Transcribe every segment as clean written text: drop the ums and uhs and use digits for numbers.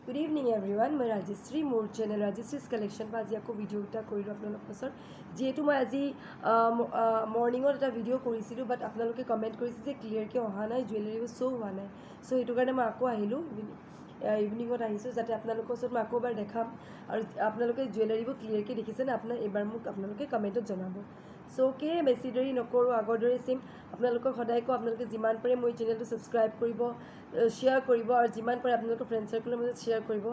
Good evening everyone. মই ৰাজশ্ৰী মোৰ channel ৰাজশ্ৰীজ collection পৰা আজি আকৌ ভিডিঅ' এটা কৰিলোঁ আপোনালোকৰ ওচৰত যিহেতু মই আজি মৰ্ণিঙত এটা ভিডিঅ' কৰিছিলোঁ বাট আপোনালোকে কমেণ্ট কৰিছে যে ক্লিয়াৰকৈ অহা নাই জুৱেলাৰীবোৰ শ্ব' হোৱা নাই চ' সেইটো কাৰণে মই আকৌ আহিলোঁ ইভিনিঙত আহিছোঁ যাতে আপোনালোকৰ ওচৰত মই আকৌ এবাৰ দেখাম আৰু আপোনালোকে জুৱেলাৰীবোৰ ক্লিয়াৰকৈ দেখিছেনে এইবাৰ মোক আপোনালোকে কমেণ্টত জনাব চ' বেছি দেৰি নকৰোঁ আগৰ দৰে চেম আপোনালোকক সদায় কওঁ আপোনালোকে যিমান পাৰে মোৰ চেনেলটো ছাবস্ক্ৰাইব কৰিব শ্বেয়াৰ কৰিব আৰু যিমান পাৰে আপোনালোকৰ ফ্ৰেণ্ড চাৰ্কেলৰ মাজত শ্বেয়াৰ কৰিব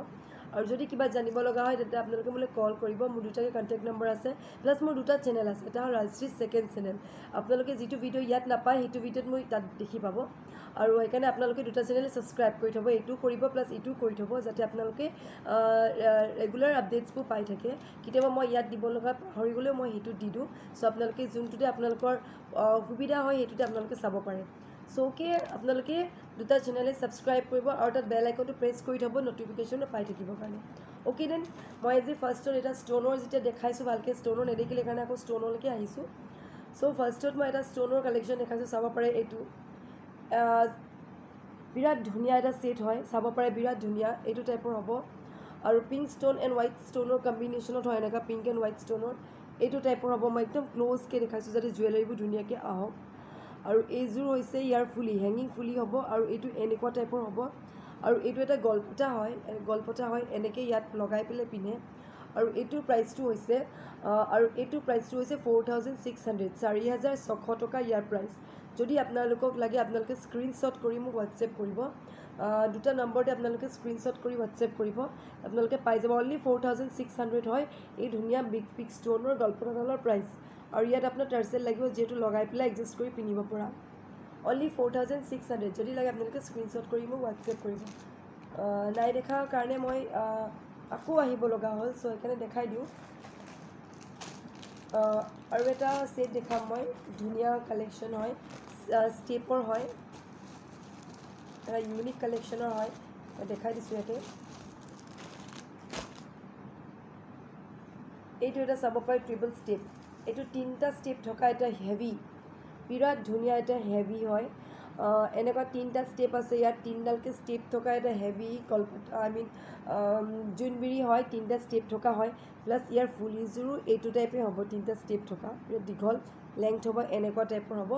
আৰু যদি কিবা জানিব লগা হয় তেতিয়া আপোনালোকে মোলৈ কল কৰিব মোৰ দুটাকৈ কণ্টেক্ট নম্বৰ আছে প্লাছ মোৰ দুটা চেনেল আছে এটা হ'ল ৰাজশ্ৰীজ ছেকেণ্ড চেনেল আপোনালোকে যিটো ভিডিঅ' ইয়াত নাপায় সেইটো ভিডিঅ'ত মই তাত দেখি পাব আৰু সেইকাৰণে আপোনালোকে দুটা চেনেল ছাবস্ক্ৰাইব কৰি থ'ব এইটো কৰিব প্লাছ ইটো কৰি থ'ব যাতে আপোনালোকে ৰেগুলাৰ আপডেটছবোৰ পাই থাকে কেতিয়াবা মই ইয়াত দিব লগা পাহৰি গ'লেও মই সেইটো দি দিওঁ চ' আপোনালোকে যোনটোতে আপোনালোকৰ সুবিধা হয় সেইটোতে আপোনালোকে চাব পাৰে চ' আপোনালোকে দুটা চেনেলে ছাবস্ক্ৰাইব কৰিব আৰু তাত বেল আইকনটো প্ৰেছ কৰি থ'ব নটিফিকেশ্যন পাই থাকিবৰ কাৰণে অ'কে দেন মই আজি ফাৰ্ষ্টত এটা ষ্ট'নৰ যেতিয়া দেখাইছোঁ ভালকৈ ষ্ট'নৰ নেদেখিলে কাৰণে আকৌ ষ্ট'নলৈকে আহিছোঁ চ' ফাৰ্ষ্টত মই এটা ষ্ট'নৰ কালেকশ্যন দেখাইছোঁ চাব পাৰে এইটো বিৰাট ধুনীয়া এটা ছেট হয় চাব পাৰে বিৰাট ধুনীয়া এইটো টাইপৰ হ'ব আৰু পিংক ষ্ট'ন এণ্ড হোৱাইট ষ্ট'নৰ কম্বিনেশ্যনত হয় এনেকুৱা পিংক এণ্ড হোৱাইট ষ্ট'নৰ এইটো টাইপৰ হ'ব মই একদম ক্ল'জকৈ দেখাইছোঁ যাতে জুৱেলাৰীবোৰ ধুনীয়াকৈ আহক আৰু এইযোৰ হৈছে ইয়াৰ ফুলি হেঙিং ফুলি হ'ব আৰু এইটো এনেকুৱা টাইপৰ হ'ব আৰু এইটো এটা গলপতা হয় এনেকৈ ইয়াত লগাই পেলাই পিন্ধে আৰু এইটোৰ প্ৰাইচটো হৈছে 4,600 4,600 টকা ইয়াৰ প্ৰাইচ যদি আপোনালোকক লাগে আপোনালোকে স্ক্ৰীনশ্বট কৰি মোক হোৱাটছএপ কৰিব দুটা নম্বৰতে আপোনালোকে স্ক্ৰীনশ্বট কৰি হোৱাটছএপ কৰিব আপোনালোকে পাই যাব অনলি 4,600 হয় এই ধুনীয়া বিগ ষ্ট'নৰ গলপতাডালৰ প্ৰাইচ আৰু ইয়াত আপোনাৰ টাৰ্চেল লাগিব যিহেতু লগাই পেলাই এডজাষ্ট কৰি পিন্ধিব পৰা অনলি 4,600 যদি লাগে আপোনালোকে স্ক্ৰীনশ্বট কৰি মোক হোৱাটছএপ কৰিব নাই দেখাৰ কাৰণে মই আকৌ আহিব লগা হ'ল চ' সেইকাৰণে দেখাই দিওঁ আৰু এটা ছেট দেখাম মই ধুনীয়া কালেকশ্যন হয় ষ্টেপৰ হয় এটা ইউনিক কালেকশ্যনৰ হয় মই দেখাই দিছোঁ ইয়াতে এইটো এটা চাব পাৰে ট্ৰিপল ষ্টেপ এইটো তিনিটা ষ্টেপ থকা এটা হেভি বিৰাট ধুনীয়া এটা হেভি হয় এনেকুৱা তিনিটা ষ্টেপ আছে ইয়াত তিনিডালকৈ ষ্টেপ থকা এটা হেভি জোনবিৰি হয় তিনিটা ষ্টেপ থকা হয় প্লাছ ইয়াৰ ফুলিযোৰো এইটো টাইপে হ'ব তিনিটা ষ্টেপ থকা বিৰাট দীঘল লেংথ হ'ব এনেকুৱা টাইপৰ হ'ব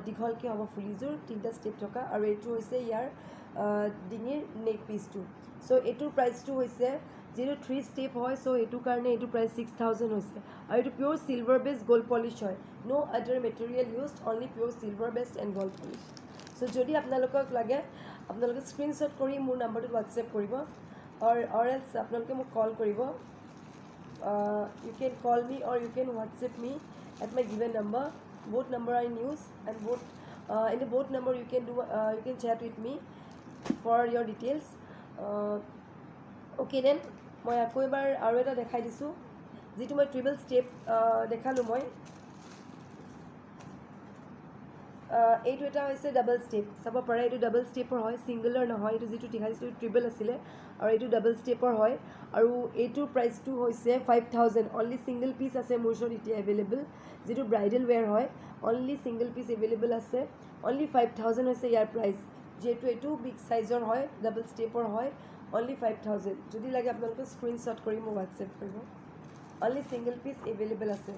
দীঘলকৈ হ'ব ফুলিযোৰ তিনিটা ষ্টেপ থকা আৰু এইটো হৈছে ইয়াৰ ডিঙিৰ নেক পিচটো চ' এইটোৰ প্ৰাইচটো হৈছে যিহেতু 3 ষ্টেপ হয় চ' এইটো কাৰণে এইটো প্ৰাইচ 6,000 হৈছে আৰু এইটো পিয়'ৰ চিলভাৰ বেছ গ'ল্ড পলিছ হয় ন' আদাৰ মেটেৰিয়েল ইউজড অনলি পিয়'ৰ চিলভাৰ বেছ এণ্ড গ'ল্ড পলিছ চ' যদি আপোনালোকক লাগে আপোনালোকে স্ক্ৰীনশ্বট কৰি মোৰ নাম্বাৰটোত হোৱাটছএপ কৰিব অৰ এলছ আপোনালোকে মোক কল কৰিব you can call me or you can WhatsApp me at my given number. Both number are in use and in the both number you can chat with me for your details. Okay then মই আকৌ এবাৰ আৰু এটা দেখাই দিছোঁ যিটো মই triple step দেখালোঁ মই এইটো এটা হৈছে ডাবল ষ্টেপ চাব পাৰে এইটো ডাবল ষ্টেপৰ হয় ছিংগলৰ নহয় এইটো যিটো দেখাইছিলোঁ ট্ৰিপল আছিলে আৰু এইটো ডাবল ষ্টেপৰ হয় আৰু এইটোৰ প্ৰাইচটো হৈছে 5,000 অনলি ছিংগল পিচ আছে মোৰ ওচৰত এতিয়া এভেইলেবল যিটো ব্ৰাইডেল ৱেৰ হয় অনলি ছিংগল পিচ এভেইলেবল আছে অনলি 5,000 হৈছে ইয়াৰ প্ৰাইচ যিহেতু এইটো বিগ চাইজৰ হয় ডাবল ষ্টেপৰ হয় অনলি 5,000 যদি লাগে আপোনালোকে স্ক্ৰীনশ্বট কৰি মোক হোৱাটছএপ কৰিব অনলি ছিংগল পিচ এভেইলেবল আছে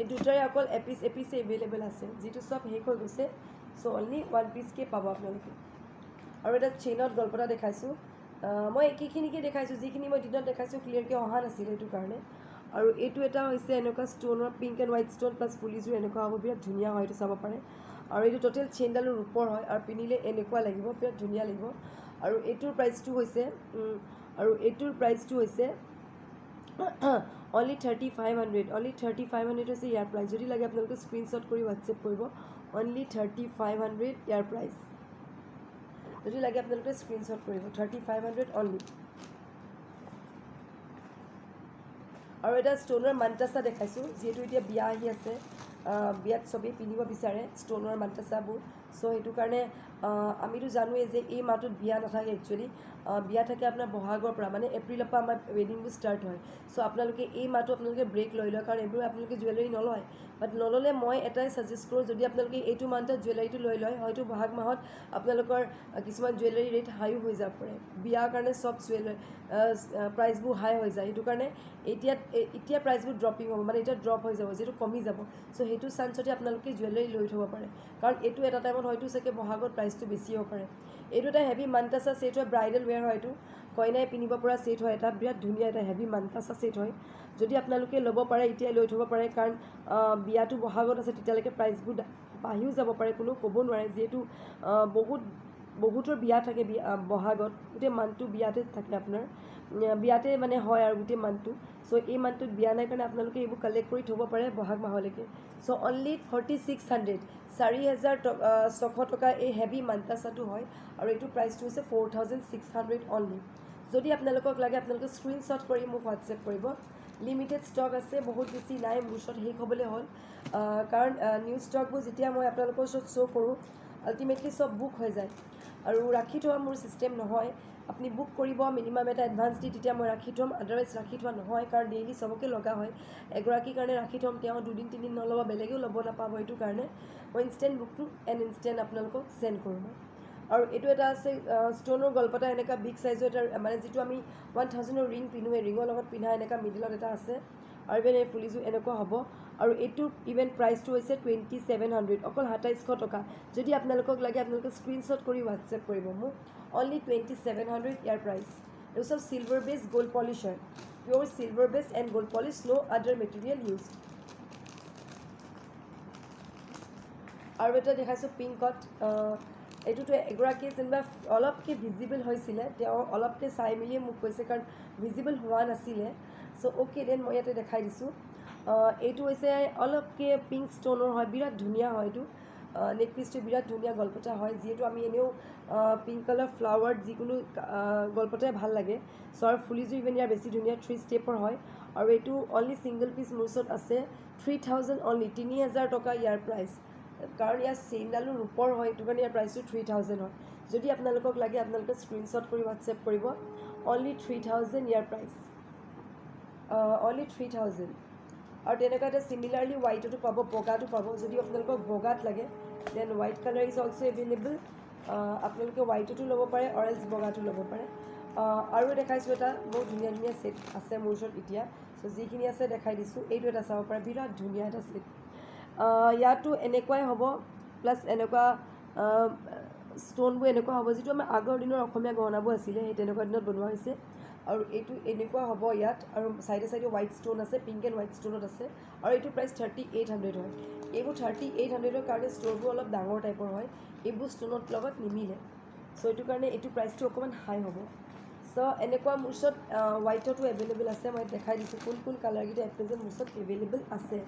এই দুটাৰে অকল এপিছে এভেইলেবল আছে যিটো চব শেষ হৈ গৈছে চ' অনলি 1 পিচকৈ পাব আপোনালোকে আৰু এটা চেইনত গল্পটা দেখাইছোঁ মই একেখিনিকে দেখাইছোঁ যিখিনি মই দিনত দেখাইছোঁ ক্লিয়াৰকৈ অহা নাছিল সেইটো কাৰণে আৰু এইটো এটা হৈছে এনেকুৱা ষ্ট'নৰ pink and white stone plus ফুলিযোৰ এনেকুৱা হ'ব বিৰাট ধুনীয়া হয় এইটো চাব পাৰে আৰু এইটো টোটেল চেইনডালৰ ৰূপৰ হয় আৰু পিন্ধিলে এনেকুৱা লাগিব বিৰাট ধুনীয়া লাগিব আৰু এইটোৰ প্ৰাইচটো হৈছে অনলি 3,500 হৈছে ইয়াৰ প্ৰাইচ যদি লাগে আপোনালোকে স্ক্ৰীনশ্বট কৰি হোৱাটছএপ কৰিব অনলি 3,500 ইয়াৰ প্ৰাইচ যদি লাগে আপোনালোকে স্ক্ৰীনশ্বট কৰিব 3,500 অনলি আৰু এটা ষ্ট'নৰ মানটাচা দেখাইছোঁ যিহেতু এতিয়া বিয়া আহি আছে বিয়াত চবেই পিন্ধিব বিচাৰে ষ্ট'নৰ মানটাচাবোৰ চ' সেইটো কাৰণে আমিতো জানোৱেই যে এই মাহটোত বিয়া নাথাকে একচুৱেলি বিয়া থাকে আপোনাৰ বহাগৰ পৰা মানে এপ্ৰিলৰ পৰা আমাৰ ৱেডিংবোৰ ষ্টাৰ্ট হয় চ' আপোনালোকে এই মাহটো আপোনালোকে ব্ৰেক লৈ লয় কাৰণ এইবোৰ আপোনালোকে জুৱেলাৰী নলয় বাট নল'লে মই এটাই ছাজেষ্ট কৰোঁ যদি আপোনালোকে এইটো মান্থত জুৱেলাৰীটো লৈ লয় হয়তো বহাগ মাহত আপোনালোকৰ কিছুমান জুৱেলাৰী ৰেট হাইও হৈ যাব পাৰে বিয়াৰ কাৰণে চব প্ৰাইচবোৰ হাই হৈ যায় সেইটো কাৰণে এতিয়া প্ৰাইচবোৰ ড্ৰপিং হ'ব মানে এতিয়া ড্ৰপ হৈ যাব যিহেতু কমি যাব চ' সেইটো চান্সতে আপোনালোকে জুৱেলাৰী লৈ থ'ব পাৰে কাৰণ এইটো এটা টাইমত হয়তো চাগে বহাগত প্ৰাইচটো বেছি হ'ব পাৰে এইটো এটা হেভি মান্তাছা ছেট হয় ব্ৰাইডেল ৱেৰ হয় এইটো কইনাই পিন্ধিব পৰা ছেট হয় এটা বিৰাট ধুনীয়া এটা হেভি মান্তাছা ছেট হয় যদি আপোনালোকে ল'ব পাৰে এতিয়াই লৈ থ'ব পাৰে কাৰণ বিয়াটো বহাগত আছে তেতিয়ালৈকে প্ৰাইচবোৰ বাঢ়িও যাব পাৰে কোনো ক'ব নোৱাৰে যিহেতু বহুতৰ বিয়া থাকে বহাগত গোটেই মান্থটো বিয়াতে থাকে আপোনাৰ বিয়াতে মানে হয় আৰু গোটেই মান্থটো চ' এই মান্থটোত বিয়া নাই কাৰণে আপোনালোকে এইবোৰ কালেক্ট কৰি থ'ব পাৰে বহাগ মাহলৈকে চ' অনলি 4600 4,600 টকা এই হেভি মান্তাছাটো হয় আৰু এইটো প্ৰাইচটো হৈছে 4,600 অনলি যদি আপোনালোকক লাগে আপোনালোকে স্ক্ৰীনশ্বট কৰি মোক হোৱাটছএপ কৰিব লিমিটেড ষ্টক আছে বহুত বেছি নাই মোৰ ওচৰত শেষ হ'বলৈ হ'ল কাৰণ নিউ ষ্টকবোৰ যেতিয়া মই আপোনালোকৰ ওচৰত শ্ব' কৰোঁ আল্টিমেটলি চব বুক হৈ যায় আৰু ৰাখি থোৱা মোৰ ছিষ্টেম নহয় আপুনি বুক কৰিব মিনিমাম এটা এডভান্স দি তেতিয়া মই ৰাখি থ'ম আদাৰৱাইজ ৰাখি থোৱা নহয় কাৰণ ডেইলি চবকে লগা হয় এগৰাকীৰ কাৰণে ৰাখি থ'ম তেওঁ 2 দিন 3 দিন নল'ব বেলেগেও ল'ব নাপাব সেইটো কাৰণে মই ইনষ্টেণ্ট বুকটো ইনষ্টেণ্ট আপোনালোকক চেণ্ড কৰোঁ মই আৰু এইটো এটা আছে ষ্ট'নৰ গল্পটা এনেকুৱা বিগ চাইজৰ এটা মানে যিটো আমি 1000ৰ ৰিং পিন্ধোৱে ৰিঙৰ লগত পিন্ধা এনেকুৱা মিডিলত এটা আছে আৰু ইভেন এই ফুলিযোৰ এনেকুৱা হ'ব আৰু এইটো ইভেন প্ৰাইচটো হৈছে 2700 অকল 2700 টকা যদি আপোনালোকক লাগে আপোনালোকে স্ক্ৰীনশ্বট কৰি হোৱাটছএপ কৰিব মোক অনলি 2700 ইয়াৰ প্ৰাইচ এইটো চব চিলভাৰ বেছ গ'ল্ড পলিছ হয় পিয়'ৰ চিলভাৰ বেছ এণ্ড গ'ল্ড পলিছ ন' আদাৰ মেটেৰিয়েল ইউজ আৰু এটা দেখাইছোঁ পিংকত এইটোতো এগৰাকী যেনিবা অলপকৈ ভিজিবল হৈছিলে তেওঁ অলপকৈ চাই মেলিয়ে মোক কৈছে কাৰণ ভিজিবল হোৱা নাছিলে চ' অ'কে দেন মই ইয়াতে দেখাই দিছোঁ এইটো হৈছে অলপকৈ পিংক ষ্ট'নৰ হয় বিৰাট ধুনীয়া হয় এইটো নেক পিচটো বিৰাট ধুনীয়া গল্পটা হয় যিহেতু আমি এনেও পিংক কালাৰ ফ্লাৱাৰ্ড যিকোনো গল্পটাই ভাল লাগে চ' আৰু ফুলিযোৰ ইভেন ইয়াৰ বেছি ধুনীয়া 3 ষ্টেপৰ হয় আৰু এইটো অনলি ছিংগল পিচ মোৰ ওচৰত আছে 3000 অনলি 3000 টকা ইয়াৰ প্ৰাইচ কাৰণ ইয়াৰ চেইনডালো ৰূপৰ হয় সেইটো কাৰণে ইয়াৰ প্ৰাইচটো 3000 হয় যদি আপোনালোকক লাগে আপোনালোকে স্ক্ৰীনশ্বট কৰি হোৱাটছএপ কৰিব অনলি 3000 ইয়াৰ প্ৰাইচ অনলি 3000 আৰু তেনেকুৱা এটা চিমিলাৰলি হোৱাইটতো পাব বগাটো পাব যদি আপোনালোকক বগাত লাগে then white colour is also' available আপোনালোকে হোৱাইটতো ল'ব পাৰে অৰ এল্ছ বগাটো ল'ব পাৰে আৰু দেখাইছোঁ এটা বহুত ধুনীয়া ধুনীয়া ছেট আছে মোৰ ওচৰত এতিয়া চ' যিখিনি আছে দেখাই দিছোঁ এইটো এটা চাব পাৰে বিৰাট ধুনীয়া এটা ছেট ইয়াতো এনেকুৱাই হ'ব প্লাছ এনেকুৱা ষ্ট'নবোৰ এনেকুৱা হ'ব যিটো আমাৰ আগৰ দিনৰ অসমীয়া গহনাবোৰ আছিলে সেই তেনেকুৱা দিনত বনোৱা হৈছে আৰু এইটো এনেকুৱা হ'ব ইয়াত আৰু চাইডে চাইডে হোৱাইট ষ্ট'ন আছে পিংক এণ্ড হোৱাইট ষ্ট'নত আছে আৰু এইটো প্ৰাইচ 3800 হয় এইবোৰ 3800ৰ কাৰণে ষ্ট'ৰবোৰ অলপ ডাঙৰ টাইপৰ হয় এইবোৰ ষ্ট'নত লগত নিমিলে চ' এইটো কাৰণে এইটো প্ৰাইচটো অকণমান হাই হ'ব চ' এনেকুৱা মোৰ ওচৰত হোৱাইটতো এভেইলেবল আছে মই দেখাই দিছোঁ কোন কোন কালাৰকেইটা এট প্ৰেজেণ্ট মোৰ ওচৰত এভেইলেবল আছে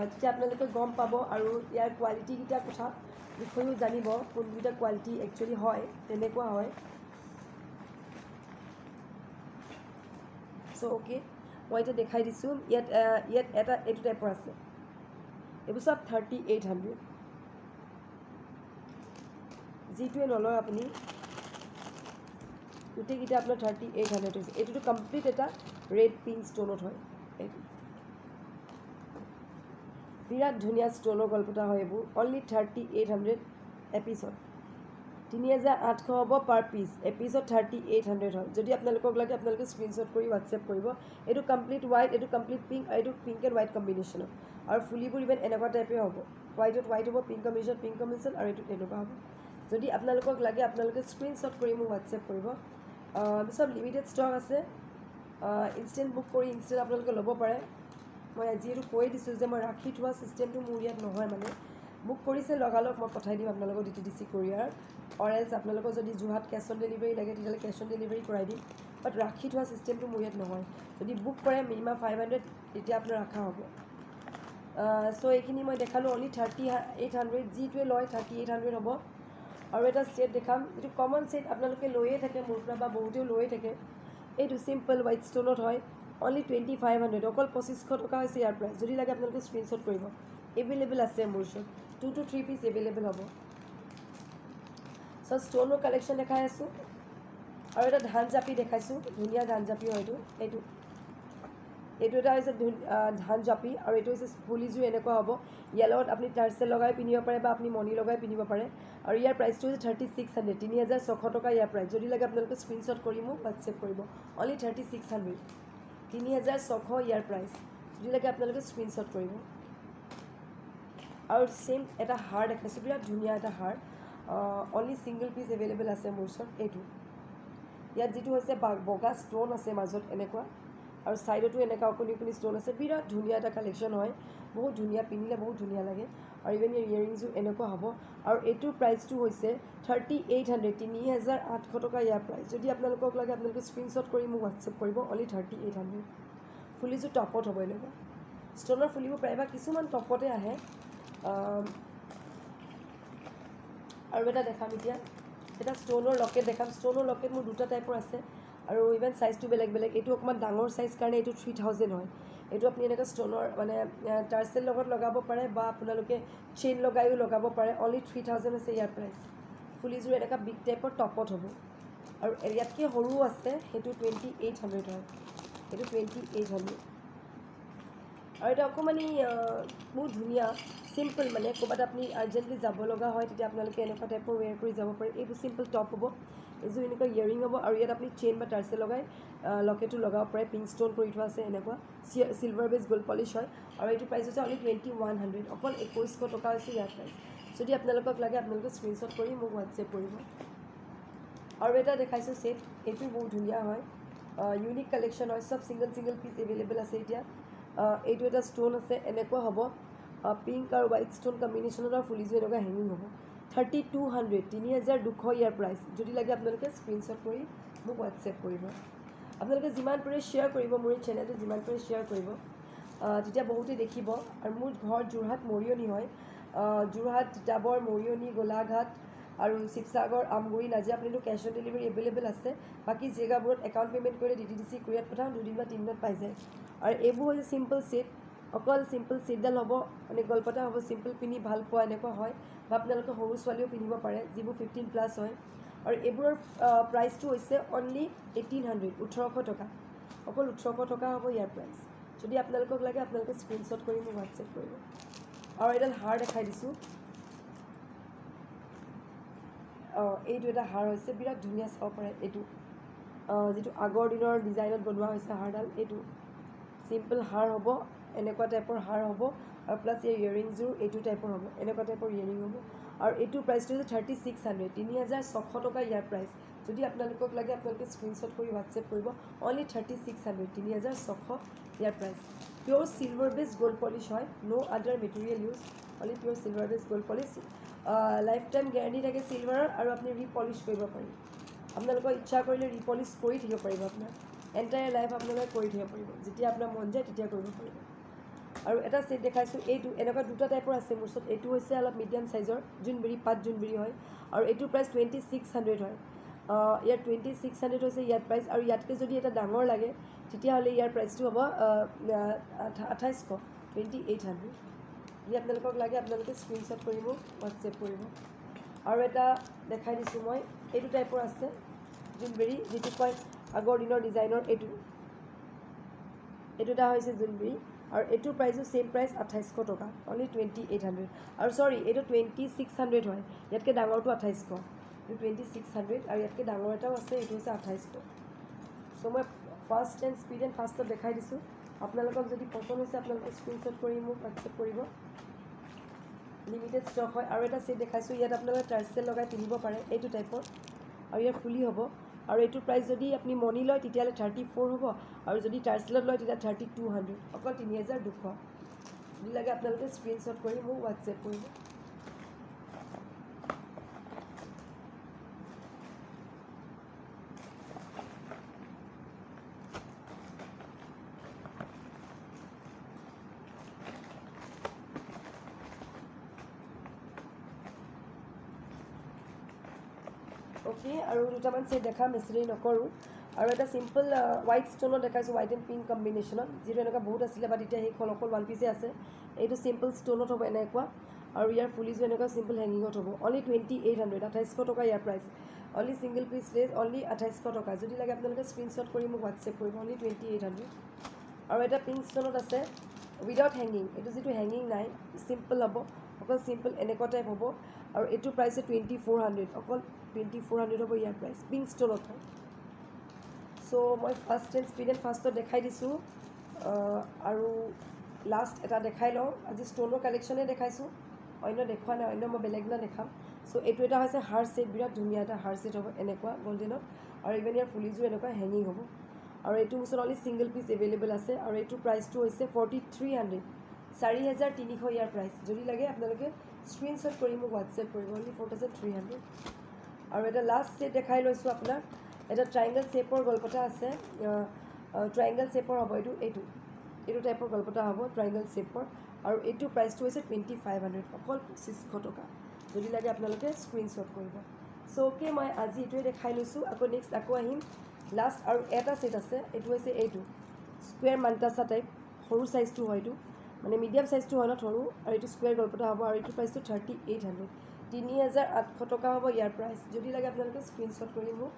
তেতিয়া আপোনালোকে গম পাব আৰু ইয়াৰ কোৱালিটিকেইটাৰ কথা বিষয়েও জানিব কোনকেইটা কোৱালিটি একচুৱেলি হয় তেনেকুৱা হয় চ' অ'কে মই এতিয়া দেখাই দিছোঁ ইয়াত এটা এইটো টাইপৰ আছে এইবোৰ চব 3800 যিটোৱে নলয় আপুনি গোটেইকেইটা আপোনাৰ 3800 হৈছে এইটোতো কমপ্লিট এটা ৰেড পিংক ষ্ট'নত হয় এইটো বিৰাট ধুনীয়া ষ্ট'নৰ গল্পটা হয় এইবোৰ অনলি 3800 এপিছত 3800 হ'ব পাৰ পিচ এপিছত 3800 হয় যদি আপোনালোকক লাগে আপোনালোকে স্ক্ৰীনশ্বট কৰি হোৱাটছএপ কৰিব এইটো কমপ্লিট হোৱাইট এইটো কমপ্লিট পিংক আৰু এইটো পিংক এণ্ড হোৱাইট কম্বিনেশ্যনত আৰু ফুলিবোৰ ইভেন এনেকুৱা টাইপে হ'ব হোৱাইটত হোৱাইট হ'ব পিংক কম্বিনেশ্যন আৰু এইটো এনেকুৱা হ'ব যদি আপোনালোকক লাগে আপোনালোকে স্ক্ৰীনশ্বট কৰি মোক হোৱাটছএপ কৰিব চব লিমিটেড ষ্টক আছে ইনষ্টেণ্ট বুক কৰি ইনষ্টেণ্ট আপোনালোকে ল'ব পাৰে মই যিহেতু কৈ দিছোঁ যে মই ৰাখি থোৱা ছিষ্টেমটো মোৰ ইয়াত নহয় মানে বুক কৰিছে লগালগ মই পঠাই দিম আপোনালোকক DTDC কৰিয়াৰ অৰ এল্ছ আপোনালোকৰ যদি যোৰহাট কেছ অন ডেলিভাৰী লাগে তেতিয়াহ'লে কেছ অন ডেলিভাৰী কৰাই দিম বাট ৰাখি থোৱা ছিষ্টেমটো মোৰ ইয়াত নহয় যদি বুক কৰে মিনিমাম 500 তেতিয়া আপোনাৰ ৰখা হ'ব চ' এইখিনি মই দেখালোঁ অনলি 3800 যিটোৱে লয় 3800 হ'ব আৰু এটা ছেট দেখাম যিটো কমন ছেট আপোনালোকে লৈয়ে থাকে মোৰ পৰা বা বহুতেও লৈয়ে থাকে এইটো চিম্পল হোৱাইট ষ্ট'নত হয় অনলি 2500 অকল 2500 টকা হৈছে ইয়াৰ প্ৰাইচ যদি লাগে আপোনালোকে স্ক্ৰীনশ্বট কৰিব এভেইলেবল আছে মোৰ ওচৰত 2 to 3 পিচ এভেইলেবল হ'ব চ' ষ্ট'নৰ কালেকশ্যন দেখাই আছোঁ আৰু এটা ধান জাপি দেখাইছোঁ ধুনীয়া ধান জাপি হয় এইটো এটা হৈছে ধান জাপি আৰু এইটো হৈছে ফুলিযোৰ এনেকুৱা হ'ব ইয়াৰ লগত আপুনি টাৰ্চেল লগাই পিন্ধিব পাৰে বা আপুনি মণি লগাই পিন্ধিব পাৰে আৰু ইয়াৰ প্ৰাইচটো হৈছে 3600 3600 টকা ইয়াৰ প্ৰাইচ যদি লাগে আপোনালোকে স্ক্ৰীনশ্বট কৰি মোক হোৱাটছএপ কৰিব অনলি 3600 3600 ইয়াৰ প্ৰাইচ যদি লাগে আপোনালোকে স্ক্ৰীনশ্বট কৰিব আৰু সেম এটা হাৰ দেখাইছোঁ বিৰাট ধুনীয়া এটা হাৰ অনলি ছিংগল পিচ এভেইলেবল আছে মোৰ ওচৰত এইটো ইয়াত যিটো হৈছে বগা ষ্ট'ন আছে মাজত এনেকুৱা আৰু ছাইডতো এনেকুৱা অকণি ষ্ট'ন আছে বিৰাট ধুনীয়া এটা কালেকশ্যন হয় বহুত ধুনীয়া পিন্ধিলে বহুত ধুনীয়া লাগে আৰু ইভেন ইয়াৰ ইয়েৰিংছো এনেকুৱা হ'ব আৰু এইটোৰ প্ৰাইচটো হৈছে 3800 3800 টকা ইয়াৰ প্ৰাইচ যদি আপোনালোকক লাগে আপোনালোকে স্ক্ৰীনশ্বট কৰি মোক হোৱাটছএপ কৰিব অনলি 3800 ফুলিযোৰ টপত হ'ব এনেকুৱা ষ্ট'নৰ ফুলিবোৰ প্ৰায়ভাগ কিছুমান টপতে আহে আৰু এটা দেখাম এতিয়া এটা ষ্ট'নৰ লকেট দেখাম ষ্ট'নৰ লকেট মোৰ দুটা টাইপৰ আছে আৰু ইভেন চাইজটো বেলেগ বেলেগ এইটো অকণমান ডাঙৰ চাইজ কাৰণে এইটো 3000 হয় এইটো আপুনি এনেকৈ ষ্ট'নৰ মানে টাৰ্চেল লগত লগাব পাৰে বা আপোনালোকে চেইন লগায়ো লগাব পাৰে অনলি 3000 আছে ইয়াৰ প্ৰাইচ ফুলিযোৰ এনেকুৱা বিগ টাইপৰ টপত হ'ব আৰু ইয়াতকৈ সৰু আছে সেইটো 2800 হয় এইটো 2800 আৰু এটা অকণমানি বহুত ধুনীয়া চিম্পল মানে ক'ৰবাত আপুনি আৰ্জেণ্টলি যাব লগা হয় তেতিয়া আপোনালোকে এনেকুৱা টাইপৰ ৱেৰ কৰি যাব পাৰে এইবোৰ চিম্পল টপ হ'ব এইযোৰ এনেকুৱা ইয়েৰিং হ'ব আৰু ইয়াত আপুনি চেইন বা টাৰ্চেল লগাই লকেটো লগাব পাৰে পিংক ষ্ট'ন কৰি থোৱা আছে এনেকুৱা চিলভাৰ বেছ গ'ল্ড পলিচ হয় আৰু এইটো প্ৰাইচ হৈছে অনলি 2100 অকল 2100 টকা হৈছে ইয়াৰ প্ৰাইচ যদি আপোনালোকক লাগে আপোনালোকে স্ক্ৰীনশ্বট কৰি মোক হোৱাটছএপ কৰিব আৰু এটা দেখাইছোঁ ছেট এইটো বহুত ধুনীয়া হয় ইউনিক কালেকশ্যন হয় চব ছিংগল পিচ এভেইলেবল আছে এতিয়া এইটো এটা ষ্ট'ন আছে এনেকুৱা হ'ব পিংক আৰু হোৱাইট ষ্ট'ন কম্বিনেশ্যনত আৰু ফুলিযোৰ এনেকুৱা হেঙিং হ'ব 3200 3200 ইয়াৰ প্ৰাইচ যদি লাগে আপোনালোকে স্ক্ৰীনশ্বট কৰি মোক হোৱাটছএপ কৰিব আপোনালোকে যিমান পাৰে শ্বেয়াৰ কৰিব মোৰ এই চেনেলটো যিমান পাৰে শ্বেয়াৰ কৰিব তেতিয়া বহুতে দেখিব আৰু মোৰ ঘৰ যোৰহাট মৰিয়নি হয় যোৰহাট তিতাবৰ মৰিয়নি গোলাঘাট আৰু শিৱসাগৰ আমগুৰি নাজিৰা আপুনিতো কেছ অন ডেলিভাৰী এভেইলেবল আছে বাকী জেগাবোৰত একাউণ্ট পে'মেণ্ট কৰিলে DTDC কুৰিয়াৰত পঠাওঁ 2 বা 3 দিনত পাই যায় আৰু এইবোৰ হৈছে চিম্পল ছেট অকল চিম্পল ছেটডাল হ'ব মানে গলপতা হ'ব চিম্পল পিন্ধি ভাল পোৱা এনেকুৱা হয় বা আপোনালোকে সৰু ছোৱালীও পিন্ধিব পাৰে যিবোৰ 15+ হয় আৰু এইবোৰৰ প্ৰাইচটো হৈছে অনলি 1800 1800 টকা অকল 1800 টকা হ'ব ইয়াৰ প্ৰাইচ যদি আপোনালোকক লাগে আপোনালোকে স্ক্ৰীনশ্বট কৰি মোক হোৱাটছএপ কৰিব আৰু এডাল হাৰ দেখাই দিছোঁ এইটো এটা হাৰ হৈছে বিৰাট ধুনীয়া চাব পাৰে এইটো যিটো আগৰ দিনৰ ডিজাইনত বনোৱা হৈছে হাৰডাল এইটো চিম্পল হাৰ হ'ব এনেকুৱা টাইপৰ হাৰ হ'ব আৰু প্লাছ ইয়াৰ ইয়েৰিংযোৰ এইটো টাইপৰ হ'ব এনেকুৱা টাইপৰ ইয়েৰিং হ'ব আৰু এইটো প্ৰাইচটো হৈছে 3600 3600 টকা ইয়াৰ প্ৰাইচ যদি আপোনালোকক লাগে আপোনালোকে স্ক্ৰীনশ্বট কৰি হোৱাটছএপ কৰিব অনলি 3600 3600 ইয়াৰ প্ৰাইচ পিয়'ৰ চিলভাৰ বেছ গ'ল্ড পলিচ হয় ন' আদাৰ মেটেৰিয়েল ইউজ অনলি পিয়'ৰ চিলভাৰ বেছ gold polish life time guarantee থাকে চিলভাৰৰ আৰু আপুনি ৰিপলিছ কৰিব পাৰিব আপোনালোকৰ ইচ্ছা কৰিলে ৰিপলিছ কৰি থাকিব পাৰিব আপোনাৰ এণ্টায়াৰ লাইফ আপোনালোকে কৰি থাকিব পাৰিব যেতিয়া আপোনাৰ মন যায় তেতিয়া কৰিব পাৰিব আৰু এটা ছেট দেখাইছোঁ এইটো এনেকুৱা দুটা টাইপৰ আছে মোৰ ওচৰত এইটো হৈছে অলপ মিডিয়াম চাইজৰ জোনবেৰী পাত জোনবেৰী হয় আৰু এইটোৰ প্ৰাইচ 2600 হয় ইয়াৰ 2600 হৈছে ইয়াৰ প্ৰাইচ আৰু ইয়াতকৈ যদি এটা ডাঙৰ লাগে তেতিয়াহ'লে ইয়াৰ প্ৰাইচটো হ'ব 2800 2800 যদি আপোনালোকক লাগে আপোনালোকে স্ক্ৰীনশ্বট কৰিব হোৱাটছএপ কৰিব আৰু এটা দেখাই দিছোঁ মই এইটো টাইপৰ আছে জোনবেৰী যিটো কয় আগৰ দিনৰ ডিজাইনৰ এইটো এটা হৈছে জোনবেৰী আৰু এইটোৰ প্ৰাইচো ছেইম প্ৰাইচ 2800 টকা অনলি 2800 আৰু চৰি এইটো 2600 হয় ইয়াতকৈ ডাঙৰটো 2800 এইটো 2600 আৰু ইয়াতকৈ ডাঙৰ এটাও আছে এইটো হৈছে 2800 চ' মই ফাৰ্ষ্ট এণ্ড স্পীড এণ্ড ফাষ্টত দেখাই দিছোঁ আপোনালোকক যদি পচন্দ হৈছে আপোনালোকে স্ক্ৰীনশ্বট কৰি মোক হোৱাটছএপ কৰিব লিমিটেড ষ্টক হয় আৰু এটা ছেট দেখাইছোঁ ইয়াত আপোনালোকে টাৰ্চেল লগাই পিন্ধিব পাৰে এইটো টাইপৰ আৰু ইয়াৰ ফুলি হ'ব আৰু এইটোৰ প্ৰাইচ যদি আপুনি মণি লয় তেতিয়াহ'লে 34 হ'ব আৰু যদি টাৰ্চেলত লয় তেতিয়া 3200 অকল 3200 যদি লাগে আপোনালোকে স্ক্ৰীনশ্বট কৰি মোক হোৱাটছএপ কৰিব অ'কে আৰু দুটামান ছেট দেখা মেচেৰি নকৰোঁ আৰু এটা চিম্পল হোৱাইট ষ্ট'নত দেখাইছোঁ হোৱাইট এণ্ড পিংক কম্বিনেশ্যনত যিটো এনেকুৱা বহুত আছিলে বাট এতিয়া সেই অকল 1 পিচে আছে এইটো চিম্পল ষ্ট'নত হ'ব এনেকুৱা আৰু ইয়াৰ ফুলিযোৰ এনেকুৱা চিম্পল হেঙিঙত হ'ব অনলি 2800 2800 টকা ইয়াৰ price only single piece less only 2800 টকা যদি লাগে আপোনালোকে স্ক্ৰীনশ্বট কৰি মোক হোৱাটছএপ কৰিব অনলি 2800 আৰু এটা পিংক ষ্ট'নত আছে উইদাউট হেঙিং এইটো যিটো হেঙিং নাই চিম্পল হ'ব অকল চিম্পল এনেকুৱা টাইপ হ'ব আৰু এইটো প্ৰাইচ 2400 অকল 2400 হ'ব ইয়াৰ প্ৰাইচ পিংক ষ্ট'নত হয় চ' মই ফাৰ্ষ্ট ট্ৰেন্সপিৰেণ্ট ফাৰ্ষ্টত দেখাই দিছোঁ আৰু লাষ্ট এটা দেখাই লওঁ আজি ষ্ট'নৰ কালেকশ্যনেই দেখাইছোঁ অন্য দেখুওৱা নাই অন্য মই বেলেগ না দেখাম চ' এইটো এটা হৈছে হাৰ ছেট বিৰাট ধুনীয়া এটা হাৰ ছেট হ'ব এনেকুৱা গল্ডেনত আৰু ইভেন ইয়াৰ ফুলিযোৰ এনেকুৱা হেঙিং হ'ব আৰু এইটো ওচৰত অনলি ছিংগল পিচ এভেইলেবল আছে আৰু এইটো প্ৰাইচটো হৈছে 4300 4300 ইয়াৰ প্ৰাইচ যদি লাগে আপোনালোকে স্ক্ৰীনশ্বট কৰি মোক হোৱাটছএপ কৰিব অনলি 4300 আৰু এটা লাষ্ট ছেট দেখাই লৈছোঁ আপোনাক এটা ট্ৰাইংগল শ্বেপৰ গল্পটা আছে ট্ৰাইংগল শ্বেপৰ হ'ব এইটো টাইপৰ গল্পটা হ'ব ট্ৰাইংগল শ্বেপৰ আৰু এইটো প্ৰাইচটো হৈছে 2500 অকল 2500 টকা যদি লাগে আপোনালোকে স্ক্ৰীনশ্বট কৰিব চ' অ'কে মই আজি এইটোৱে দেখাই লৈছোঁ আকৌ নেক্সট আকৌ আহিম লাষ্ট আৰু এটা ছেট আছে এইটো হৈছে এইটো স্কুৱেৰ মাল্টাচা টাইপ সৰু চাইজটো হয় এইটো মানে মিডিয়াম চাইজটো হয় ন সৰু আৰু এইটো স্কুৱেৰ গল্পটা হ'ব আৰু এইটো প্ৰাইচটো 3800 3800 টকা হ'ব ইয়াৰ প্ৰাইচ যদি লাগে আপোনালোকে স্ক্ৰীনশ্বট কৰি মোক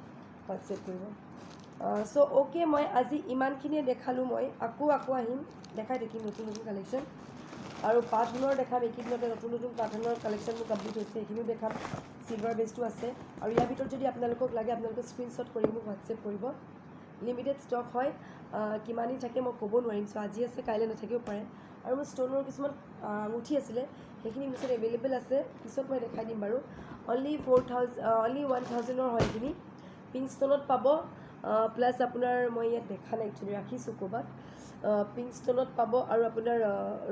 হোৱাটছএপ কৰিব চ' অ'কে মই আজি ইমানখিনিয়ে দেখালোঁ মই আকৌ আহিম দেখাই থাকিম নতুন নতুন কালেকশ্যন আৰু পাটনৰ দেখাম এইকেইদিনতে নতুন নতুন পাটনৰ কালেকশ্যন মোৰ কমপ্লিট হৈছে সেইখিনিও দেখাম চিলভাৰ বেচটো আছে আৰু ইয়াৰ ভিতৰত যদি আপোনালোকক লাগে আপোনালোকে স্ক্ৰীনশ্বট কৰি মোক হোৱাটছএপ কৰিব লিমিটেড ষ্টক হয় কিমান দিন থাকে মই ক'ব নোৱাৰিম চ' আজি আছে কাইলৈ নাথাকিব পাৰে আৰু মোৰ ষ্ট'নৰ কিছুমান আঙুঠি আছিলে সেইখিনি মোৰ ওচৰত এভেইলেবল আছে পিছত মই দেখাই দিম বাৰু অনলি 1000 হয় এইখিনি পিংক ষ্ট'নত পাব প্লাছ আপোনাৰ মই ইয়াত দেখা নাই একচুৱেলি ৰাখিছোঁ ক'ৰবাত পিংক ষ্ট'নত পাব আৰু আপোনাৰ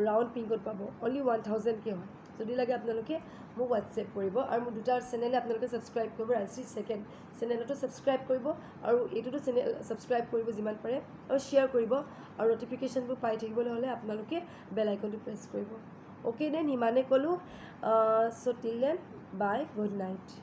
ৰাউণ্ড পিংকত পাব অনলি 1000কৈ হয় যদি লাগে আপোনালোকে মোক হোৱাটছএপ কৰিব আৰু মোৰ দুটা চেনেলে আপোনালোকে ছাবস্ক্ৰাইব কৰিব ৰাজশ্ৰী ছেকেণ্ড চেনেলতো ছাবস্ক্ৰাইব কৰিব আৰু এইটোতো চেনেল ছাবস্ক্ৰাইব কৰিব যিমান পাৰে আৰু শ্বেয়াৰ কৰিব আৰু ন'টিফিকেশ্যনবোৰ পাই থাকিবলৈ হ'লে আপোনালোকে বেল আইকনটো প্ৰেছ কৰিব অ'কে দেন ইমানে ক'লোঁ চ' till then bye good night